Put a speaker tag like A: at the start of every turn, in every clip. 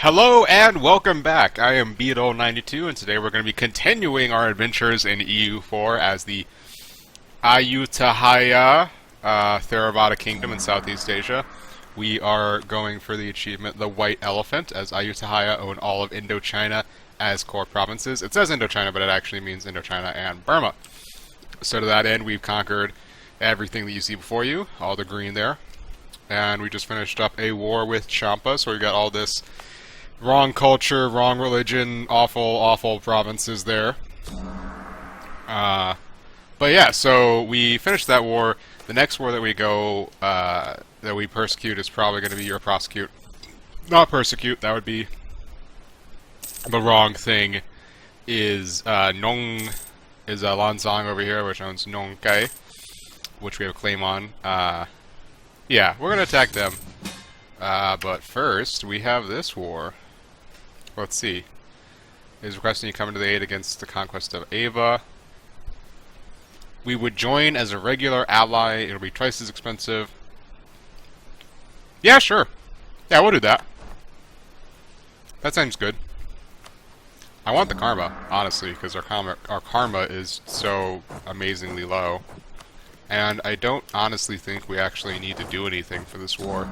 A: Hello and welcome back. I am Beetle92 and today we're going to be continuing our adventures in EU4 as the Ayutthaya Theravada Kingdom in Southeast Asia. We are going for the achievement The White Elephant, as Ayutthaya own all of Indochina as core provinces. It says Indochina, but it actually means Indochina and Burma. So to that end, we've conquered everything that you see before you, all the green there. And we just finished up a war with Champa, so we got all this wrong culture, wrong religion, awful provinces there. But yeah, so we finished that war. The next war that we go, that we persecute is probably going to be, or prosecute. Not persecute, that would be the wrong thing, is Nong, is Lanzang over here, which owns Nong Kai, which we have a claim on. Yeah, we're going to attack them. But first, we have this war. Let's see. It is requesting you come into the aid against the conquest of Ava. We would join as a regular ally. It'll be twice as expensive. Yeah, sure. Yeah, we'll do that. That sounds good. I want the karma, honestly, because our karma is so amazingly low. And I don't honestly think we actually need to do anything for this war.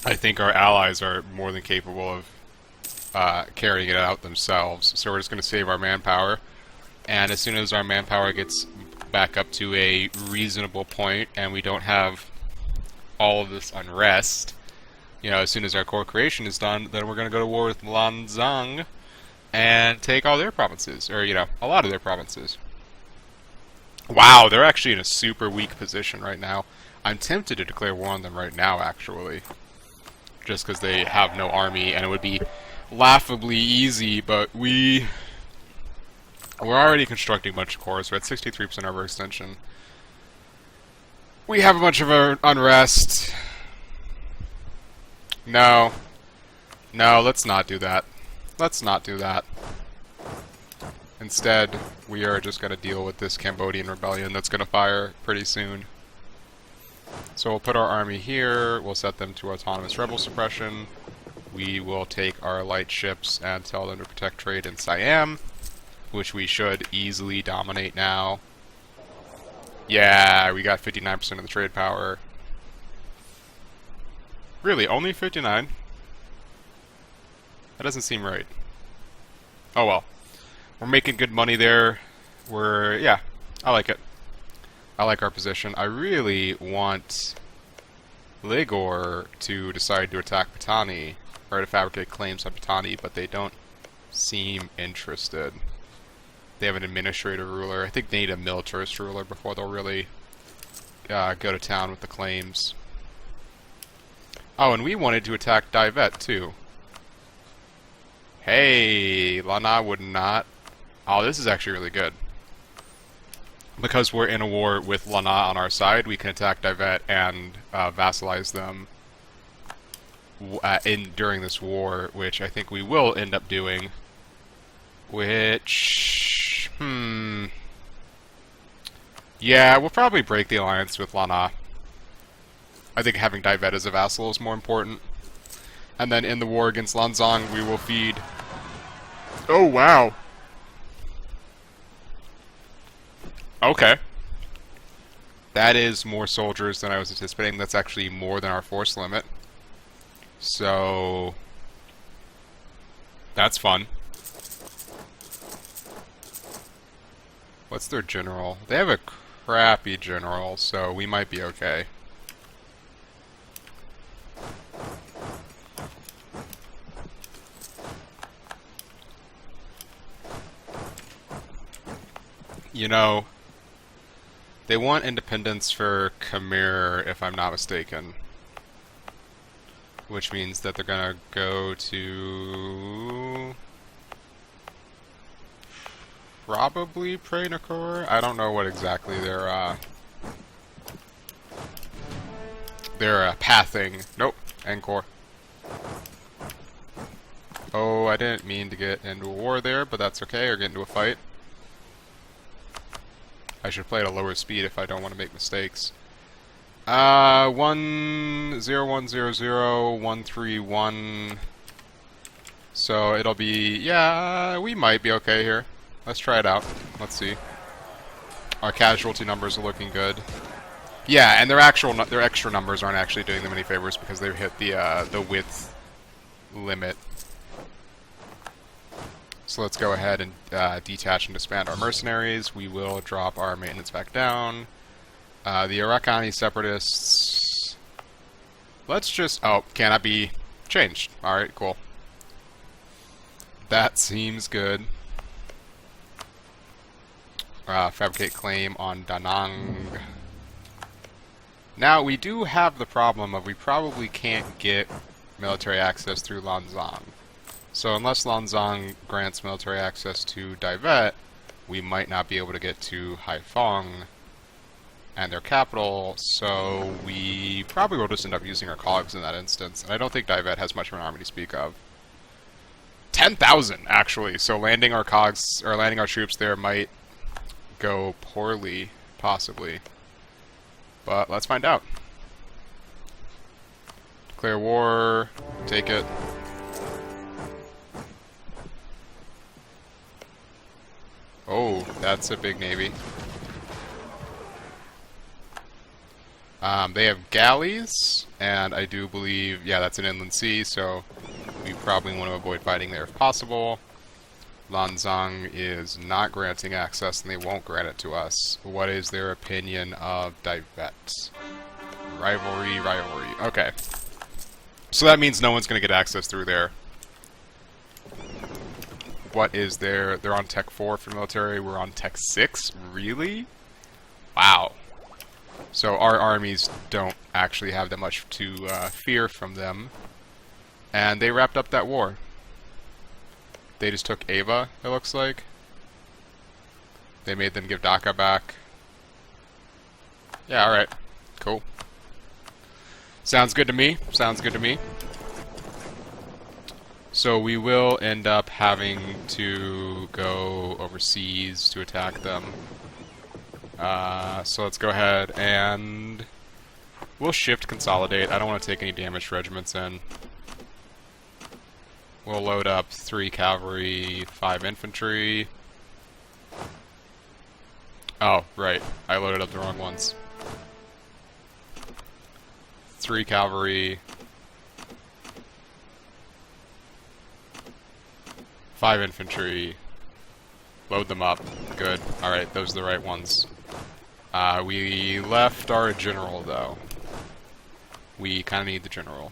A: I think our allies are more than capable of carrying it out themselves. So we're just going to save our manpower. And as soon as our manpower gets back up to a reasonable point and we don't have all of this unrest, you know, as soon as our core creation is done, then we're going to go to war with Lanzang and take all their provinces. Or, you know, a lot of their provinces. Wow, they're actually in a super weak position right now. I'm tempted to declare war on them right now, actually. Just because they have no army, and it would be laughably easy, but we're already constructing a bunch of cores. We're at 63% overextension. We have a bunch of unrest. No. No, let's not do that. Let's not do that. Instead, we are just going to deal with this Cambodian rebellion that's going to fire pretty soon. So we'll put our army here, we'll set them to autonomous rebel suppression. We will take our light ships and tell them to protect trade in Siam, which we should easily dominate now. Yeah, we got 59% of the trade power. Really, only 59? That doesn't seem right. Oh well. We're making good money there. Yeah, I like it. I like our position. I really want Ligor to decide to attack Patani, or to fabricate claims on Patani, but they don't seem interested. They have an administrative ruler. I think they need a militarist ruler before they'll really go to town with the claims. Oh, and we wanted to attack Divet, too. Hey, Lana would not. Oh, this is actually really good. Because we're in a war with Lana on our side, we can attack Divet and vassalize them during this war, which I think we will end up doing. Which... Yeah, we'll probably break the alliance with Lana. I think having Divet as a vassal is more important. And then in the war against Lanzang, we will feed... Oh, wow! Okay. That is more soldiers than I was anticipating. That's actually more than our force limit. So... that's fun. What's their general? They have a crappy general, so we might be okay. You know... they want independence for Khmer, if I'm not mistaken. Which means that they're gonna go to... probably Prainakor? I don't know what exactly they're pathing. Nope, Angkor. Oh, I didn't mean to get into a war there, but that's okay, or get into a fight. I should play at a lower speed if I don't want to make mistakes. 1010013 So it'll be, yeah, we might be okay here. Let's try it out. Let's see. Our casualty numbers are looking good. Yeah, and their extra numbers aren't actually doing them any favors because they've hit the width limit. So let's go ahead and detach and disband our mercenaries. We will drop our maintenance back down. The Arakani separatists. Let's just... Oh, cannot be changed. Alright, cool. That seems good. Fabricate claim on Danang. Now, we do have the problem of we probably can't get military access through Lanzang. So unless Lanzang grants military access to Daivet, we might not be able to get to Haiphong and their capital, so we probably will just end up using our cogs in that instance. And I don't think Daivet has much of an army to speak of. 10,000 actually. So landing our cogs or landing our troops there might go poorly, possibly. But let's find out. Declare war. Take it. Oh, that's a big navy. They have galleys, and I do believe, yeah, that's an inland sea, so we probably want to avoid fighting there if possible. Lanzang is not granting access, and they won't grant it to us. What is their opinion of Daivet? Rivalry, rivalry. Okay. So that means no one's going to get access through there. What is their... They're on Tech 4 for military, we're on Tech 6? Really? Wow. So our armies don't actually have that much to fear from them. And they wrapped up that war. They just took Ava, it looks like. They made them give Dhaka back. Yeah, alright. Cool. Sounds good to me. Sounds good to me. So we will end up having to go overseas to attack them. So let's go ahead and we'll shift consolidate. I don't want to take any damaged regiments in. We'll load up 3 cavalry, 5 infantry. Oh, right. I loaded up the wrong ones. 3 cavalry, 5 infantry. Load them up. Good. Alright, those are the right ones. We left our general, though. We kind of need the general.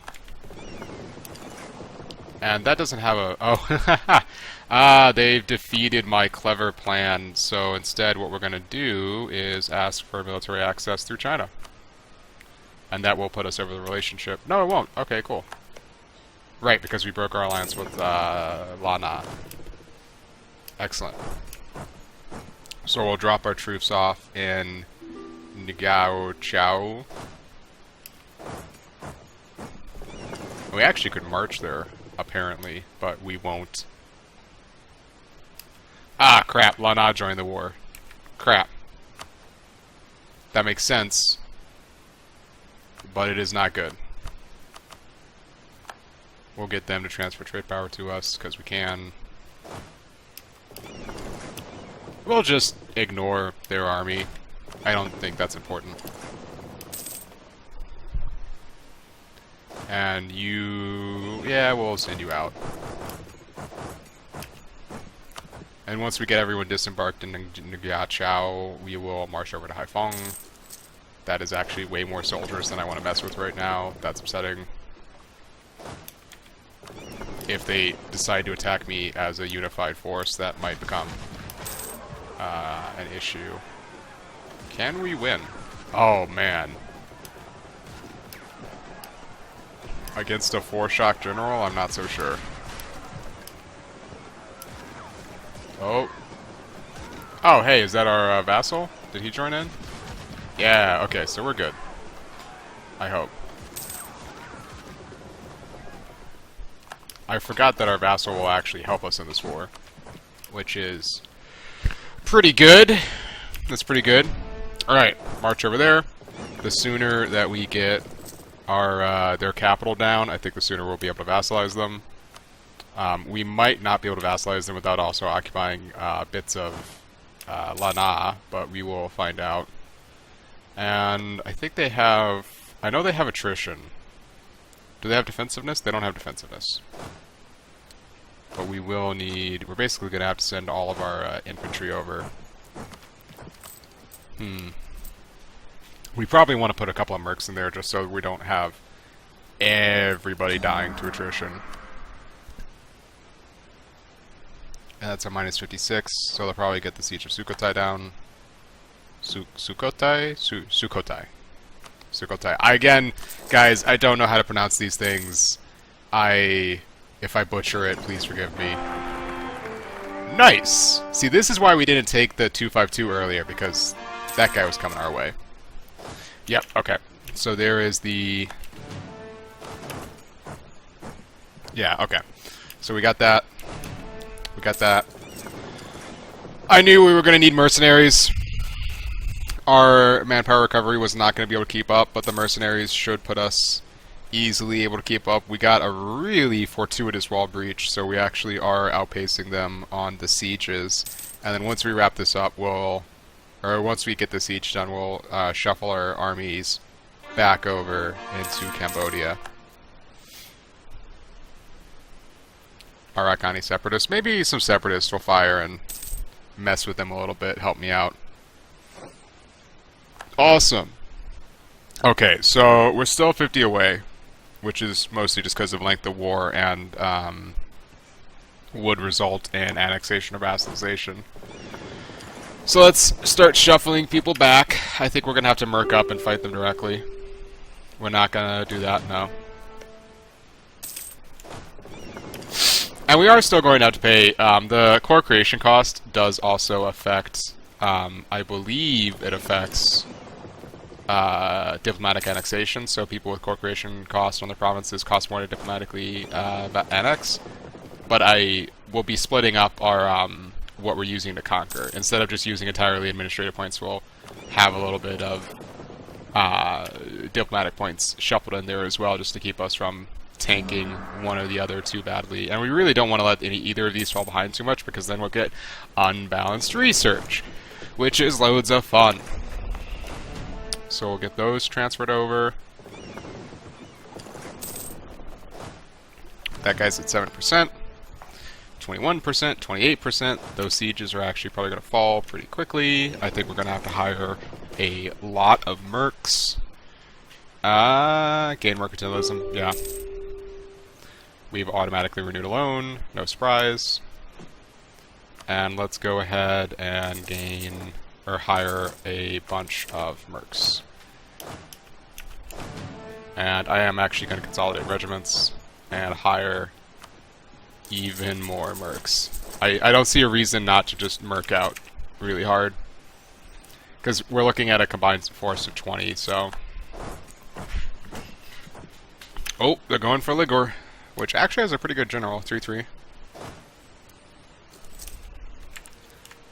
A: And that doesn't have a... Oh, they've defeated my clever plan. So instead, what we're going to do is ask for military access through China. And that will put us over the relationship. No, it won't. Okay, cool. Right, because we broke our alliance with Lana. Excellent. So we'll drop our troops off in Ngao Chao. We actually could march there, apparently, but we won't. Ah, crap. Lana joined the war. Crap. That makes sense, but it is not good. We'll get them to transfer trade power to us, because we can. We'll just ignore their army. I don't think that's important. And you... yeah, we'll send you out. And once we get everyone disembarked in Ngao Chao, we will march over to Haiphong. That is actually way more soldiers than I want to mess with right now. That's upsetting. If they decide to attack me as a unified force, that might become an issue. Can we win? Oh, man. Against a 4-shock general? I'm not so sure. Oh. Oh, hey, is that our vassal? Did he join in? Yeah, okay, so we're good. I hope. I forgot that our vassal will actually help us in this war, which is pretty good. That's pretty good. Alright, march over there. the sooner that we get our their capital down, I think the sooner we'll be able to vassalize them. We might not be able to vassalize them without also occupying bits of Lana, but we will find out. And I think they have... I know they have attrition. Do they have defensiveness? They don't have defensiveness. But we will need... We're basically going to have to send all of our infantry over. We probably want to put a couple of mercs in there just so we don't have everybody dying to attrition. And that's a minus 56, so they'll probably get the siege of Sukhothai down. Sukhothai? Sukhothai. Again, guys, I don't know how to pronounce these things. If I butcher it, please forgive me. Nice! See, this is why we didn't take the 252 earlier, because that guy was coming our way. Yep, okay. So there is the... Yeah, okay. So we got that. We got that. I knew we were going to need mercenaries. Our manpower recovery was not going to be able to keep up, but the mercenaries should put us easily able to keep up. We got a really fortuitous wall breach, so we actually are outpacing them on the sieges. And then once we wrap this up, once we get the siege done, we'll shuffle our armies back over into Cambodia. Arakani separatists. Maybe some separatists will fire and mess with them a little bit, help me out. Awesome. Okay, so we're still 50 away, which is mostly just because of length of war and would result in annexation or vassalization. So let's start shuffling people back. I think we're going to have to merc up and fight them directly. We're not going to do that, no. And we are still going to have to pay. The core creation cost does also affect, I believe it affects diplomatic annexation, so people with core creation costs on their provinces cost more to diplomatically annex. But I will be splitting up our what we're using to conquer. Instead of just using entirely administrative points, we'll have a little bit of diplomatic points shuffled in there as well, just to keep us from tanking one or the other too badly. And we really don't want to let either of these fall behind too much, because then we'll get unbalanced research, which is loads of fun. So we'll get those transferred over. That guy's at 7%, 21%, 28%. Those sieges are actually probably going to fall pretty quickly. I think we're going to have to hire a lot of mercs. Gain mercantilism, yeah. We've automatically renewed a loan, no surprise. And let's go ahead and gain or hire a bunch of mercs. And I am actually going to consolidate regiments and hire even more mercs. I don't see a reason not to just merc out really hard, because we're looking at a combined force of 20, so... Oh, they're going for Ligor, which actually has a pretty good general, 3-3.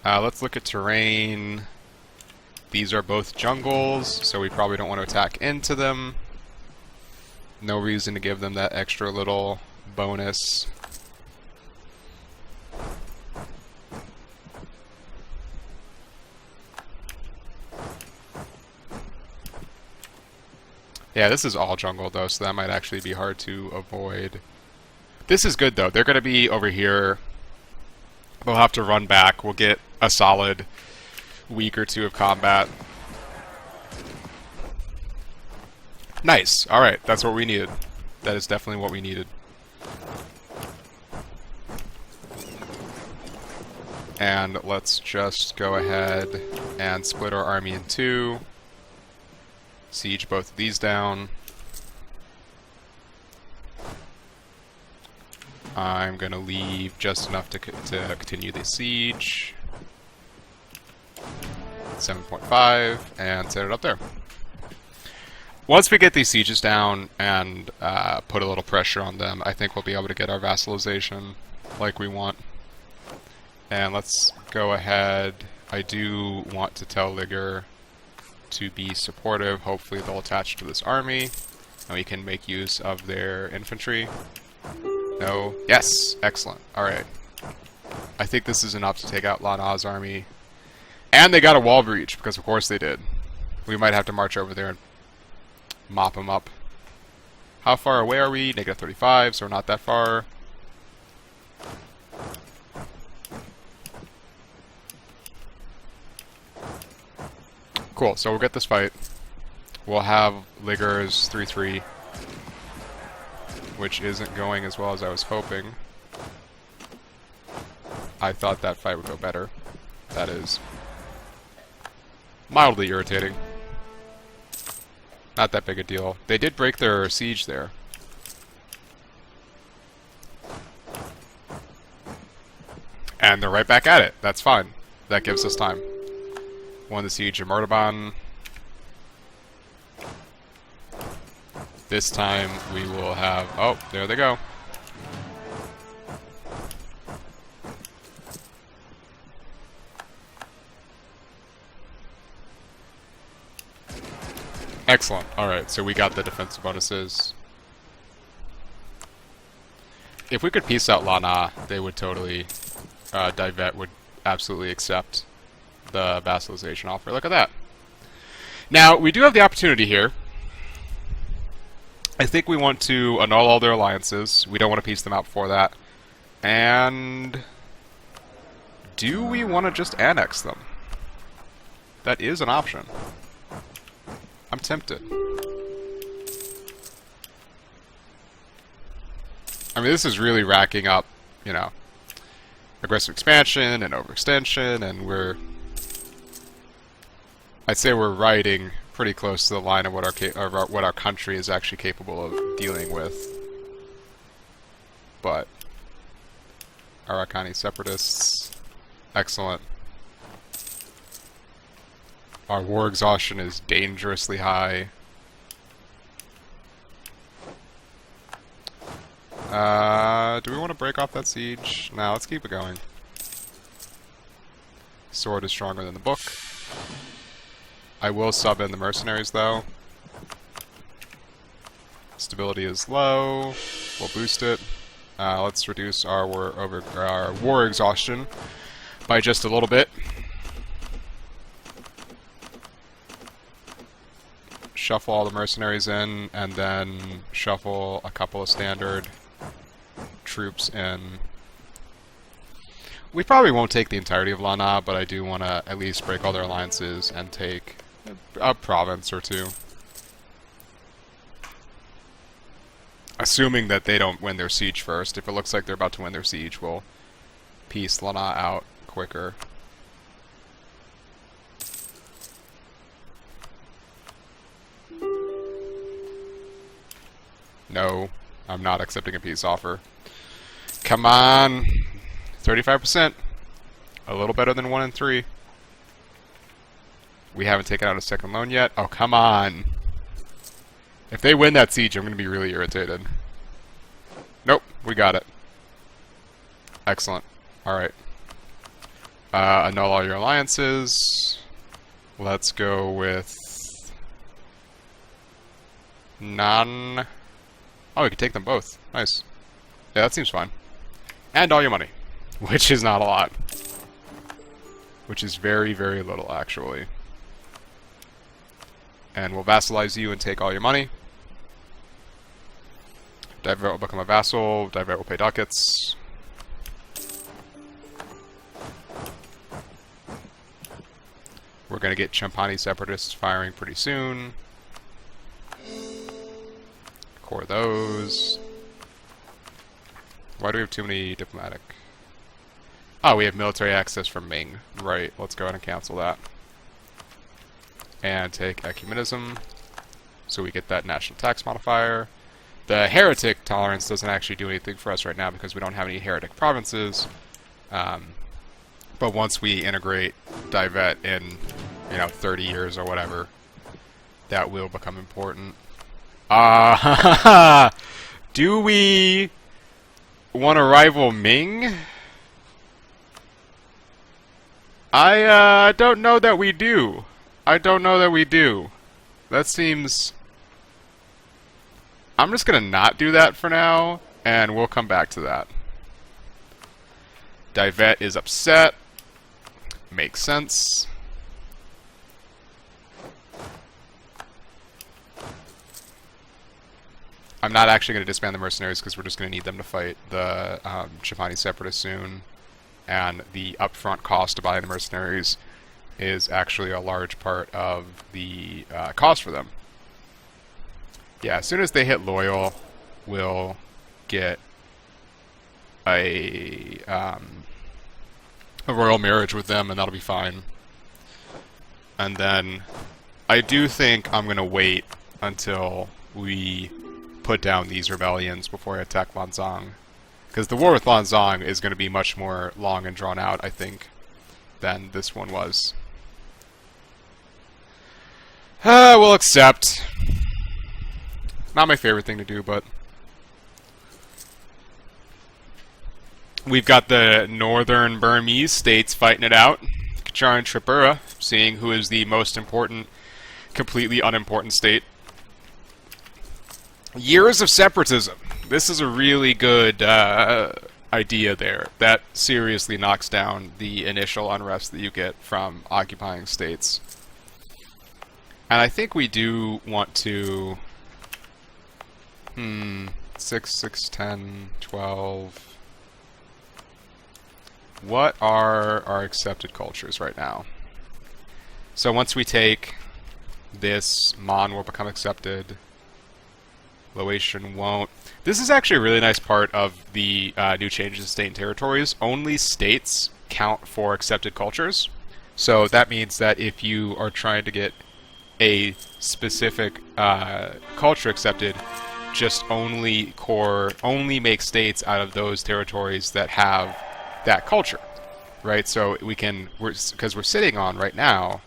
A: Let's look at terrain. These are both jungles, so we probably don't want to attack into them. No reason to give them that extra little bonus. Yeah, this is all jungle though, so that might actually be hard to avoid. This is good though. They're going to be over here. They'll have to run back. We'll get a solid week or two of combat. Nice. Alright, that's what we needed. That is definitely what we needed. And let's just go ahead and split our army in two. Siege both of these down. I'm going to leave just enough to continue the siege. 7.5, and set it up there. Once we get these sieges down and put a little pressure on them, I think we'll be able to get our vassalization like we want. And let's go ahead. I do want to tell Liger to be supportive. Hopefully they'll attach to this army, and we can make use of their infantry. No. Yes! Excellent. Alright. I think this is enough to take out Lan Na's army. And they got a wall breach, because of course they did. We might have to march over there and mop them up. How far away are we? Negative 35, so we're not that far. Cool, so we'll get this fight. We'll have Ligger's 3-3, which isn't going as well as I was hoping. I thought that fight would go better. That is mildly irritating. Not that big a deal. They did break their siege there. And they're right back at it. That's fine. That gives us time. Won the siege of Mortaban. This time we will have... Oh, there they go. Excellent. Alright, so we got the defensive bonuses. If we could piece out Lan Na, they would totally... Divet would absolutely accept the vassalization offer. Look at that. Now, we do have the opportunity here. I think we want to annul all their alliances. We don't want to piece them out before that. And... do we want to just annex them? That is an option. I'm tempted. I mean, this is really racking up, you know, aggressive expansion and overextension, and we're... I'd say we're riding pretty close to the line of what our country is actually capable of dealing with. But Arakani separatists, excellent. Our war exhaustion is dangerously high. Do we want to break off that siege? No, let's keep it going. Sword is stronger than the book. I will sub in the mercenaries, though. Stability is low. We'll boost it. Let's reduce our war exhaustion by just a little bit. Shuffle all the mercenaries in, and then shuffle a couple of standard troops in. We probably won't take the entirety of Lan Na, but I do want to at least break all their alliances and take a province or two. Assuming that they don't win their siege first. If it looks like they're about to win their siege, we'll piece Lan Na out quicker. No, I'm not accepting a peace offer. Come on! 35%. A little better than 1 in 3. We haven't taken out a second loan yet. Oh, come on! If they win that siege, I'm going to be really irritated. Nope, we got it. Excellent. Alright. Annul all your alliances. Let's go with... none. Oh, we can take them both. Nice. Yeah, that seems fine. And all your money. Which is not a lot. Which is very, very little, actually. And we'll vassalize you and take all your money. Divet will become a vassal. Divet will pay ducats. We're going to get Champani separatists firing pretty soon. Core those. Why do we have too many diplomatic? Oh, we have military access from Ming. Right, let's go ahead and cancel that. And take ecumenism, so we get that national tax modifier. The heretic tolerance doesn't actually do anything for us right now because we don't have any heretic provinces. But once we integrate Divet in, 30 years or whatever, that will become important. Do we want to rival Ming? I don't know that we do. I don't know that we do. That seems... I'm just gonna not do that for now, and we'll come back to that. Divet is upset. Makes sense. I'm not actually going to disband the mercenaries because we're just going to need them to fight the Chapani separatists soon. And the upfront cost to buy the mercenaries is actually a large part of the cost for them. Yeah, as soon as they hit loyal, we'll get a royal marriage with them, and that'll be fine. And then I do think I'm going to wait until we put down these rebellions before I attack Lanzang. Because the war with Lanzang is going to be much more long and drawn out, I think, than this one was. We'll accept. Not my favorite thing to do, but... We've got the northern Burmese states fighting it out. Kachar and Tripura, seeing who is the most important, completely unimportant state. Years of separatism. This is a really good idea there. That seriously knocks down the initial unrest that you get from occupying states. And I think we do want to... 6, 10, 12... What are our accepted cultures right now? So once we take this, Mon will become accepted. Laotian won't. This is actually a really nice part of the new changes to state and territories. Only states count for accepted cultures. So that means that if you are trying to get a specific culture accepted, just only make states out of those territories that have that culture, right? So we can, because we're sitting on right now,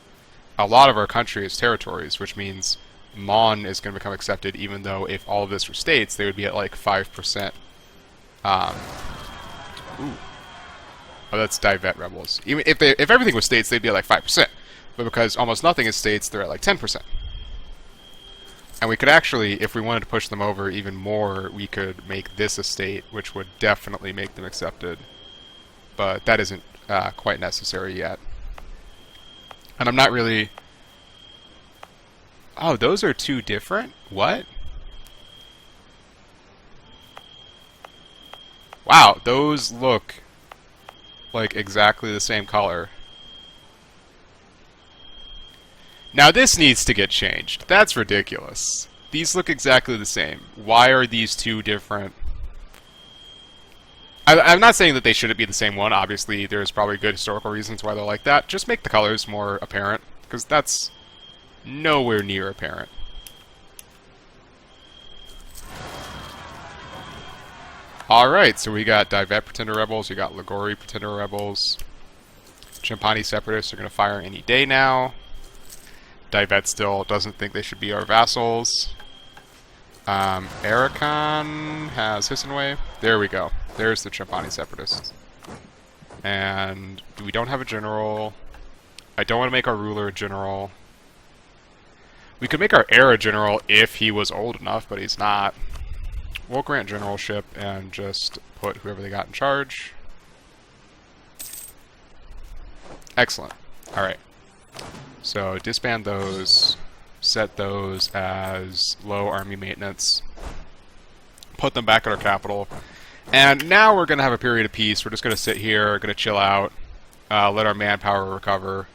A: a lot of our country is territories, which means Mon is going to become accepted, even though if all of this were states, they would be at like 5%. Ooh. Oh, that's Divet rebels. Even if everything was states, they'd be at like 5%. But because almost nothing is states, they're at like 10%. And we could actually, if we wanted to push them over even more, we could make this a state, which would definitely make them accepted. But that isn't quite necessary yet. And I'm not really... Oh, those are two different? What? Wow, those look like exactly the same color. Now this needs to get changed. That's ridiculous. These look exactly the same. Why are these two different? I'm not saying that they shouldn't be the same one. Obviously, there's probably good historical reasons why they're like that. Just make the colors more apparent, because that's nowhere near apparent. Alright, so we got Divet Pretender Rebels, we got Ligori Pretender Rebels. Champani Separatists are going to fire any day now. Divet still doesn't think they should be our vassals. Arakan has Hissenway. There we go. There's the Champani Separatists. And we don't have a general. I don't want to make our ruler a general. We could make our heir a general if he was old enough, but he's not. We'll grant generalship and just put whoever they got in charge. Excellent. Alright. So disband those. Set those as low army maintenance. Put them back at our capital. And now we're going to have a period of peace. We're just going to sit here, going to chill out, let our manpower recover.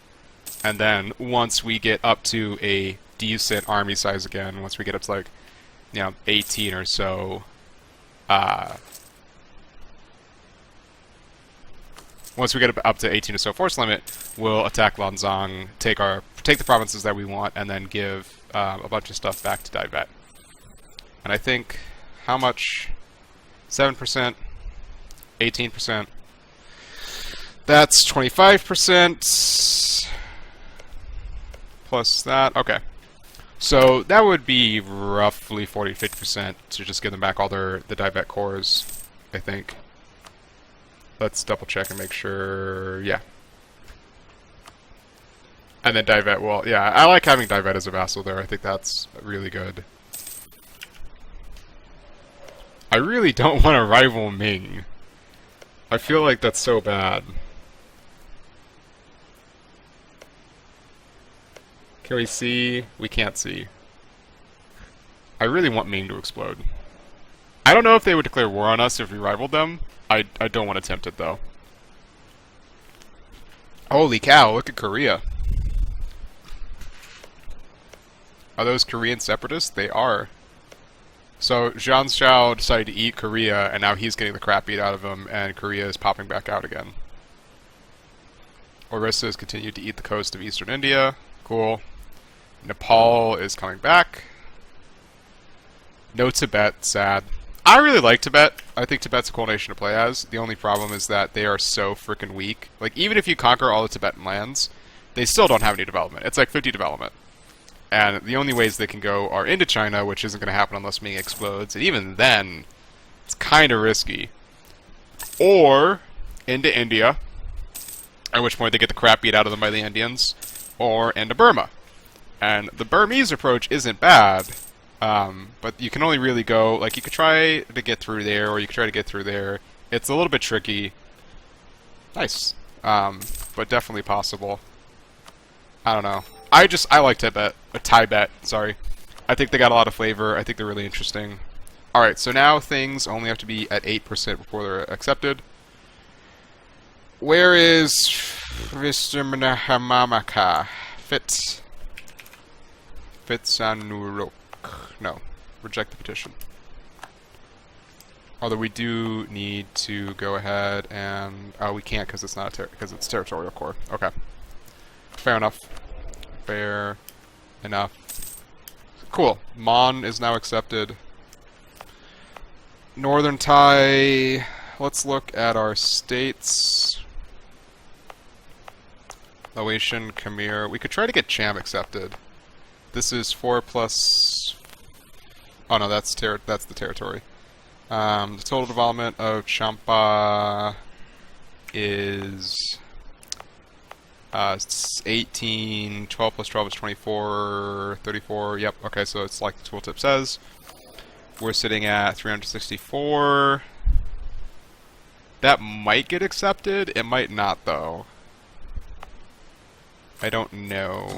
A: And then once we get up to a decent army size again, once we get up to like, 18 or so, once we get up to 18 or so force limit, we'll attack Lanzang, take the provinces that we want, and then give a bunch of stuff back to Divet. And I think, how much? 7%, 18%. That's 25% plus that. Okay. So that would be roughly 40-50% to just give them back all the Divet cores, I think. Let's double check and make sure. Yeah. And then Divet will, yeah, I like having Divet as a vassal there. I think that's really good. I really don't want to rival Ming. I feel like that's so bad. Can we see? We can't see. I really want Ming to explode. I don't know if they would declare war on us if we rivaled them. I don't want to tempt it, though. Holy cow, look at Korea. Are those Korean separatists? They are. So, Zhang Xiao decided to eat Korea, and now he's getting the crap beat out of him, and Korea is popping back out again. Orissa has continued to eat the coast of eastern India. Cool. Nepal is coming back. No Tibet, sad. I really like Tibet. I think Tibet's a cool nation to play as. The only problem is that they are so freaking weak. Like, even if you conquer all the Tibetan lands, they still don't have any development. It's like 50 development. And the only ways they can go are into China, which isn't going to happen unless Ming explodes. And even then, it's kind of risky. Or into India, at which point they get the crap beat out of them by the Indians. Or into Burma. And the Burmese approach isn't bad. But you can only really go, like, you could try to get through there, or you could try to get through there. It's a little bit tricky. Nice. But definitely possible. I don't know. I like Tibet. Tibet, sorry. I think they got a lot of flavor. I think they're really interesting. Alright, so now things only have to be at 8% before they're accepted. Where is Mr. Mnahamamaka? Fitsanurok. No. Reject the petition. Although we do need to go ahead and... Oh, we can't because it's not because it's territorial core. Okay. Fair enough. Fair enough. Cool. Mon is now accepted. Northern Thai. Let's look at our states. Laotian, Khmer. We could try to get Cham accepted. This is 4 plus... Oh no, that's the territory. The total development of Champa is 18, 12 plus 12 is 24, 34, yep, okay, so it's like the tooltip says. We're sitting at 364. That might get accepted, it might not though. I don't know.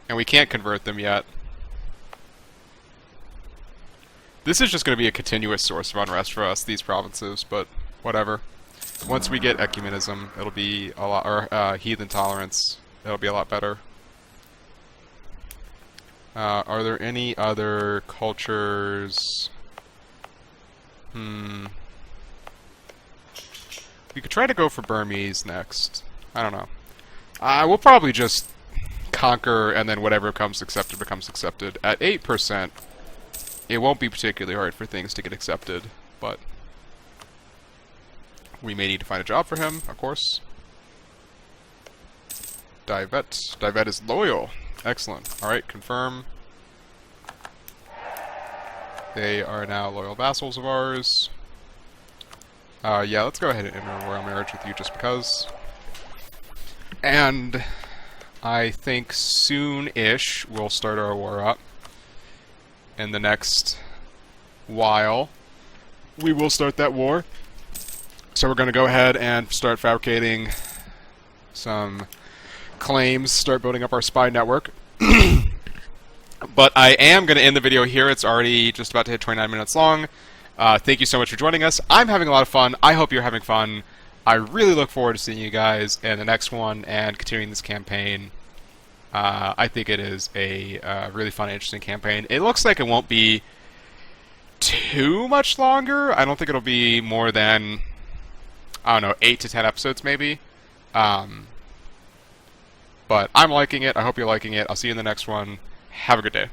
A: And we can't convert them yet. This is just going to be a continuous source of unrest for us, these provinces, but whatever. Once we get ecumenism, it'll be a lot, or heathen tolerance, it'll be a lot better. Are there any other cultures? We could try to go for Burmese next. I don't know. We'll probably just conquer, and then whatever becomes accepted becomes accepted. At 8%, it won't be particularly hard for things to get accepted, but we may need to find a job for him, of course. Divet. Divet is loyal. Excellent. Alright, confirm. They are now loyal vassals of ours. Yeah, let's go ahead and enter royal marriage with you just because. And I think soon-ish we'll start our war up. In the next while, we will start that war. So we're going to go ahead and start fabricating some claims, start building up our spy network. But I am going to end the video here. It's already just about to hit 29 minutes long. Thank you so much for joining us. I'm having a lot of fun. I hope you're having fun. I really look forward to seeing you guys in the next one and continuing this campaign. I think it is a really fun and interesting campaign. It looks like it won't be too much longer. I don't think it'll be more than, I don't know, 8 to 10 episodes maybe. But I'm liking it. I hope you're liking it. I'll see you in the next one. Have a good day.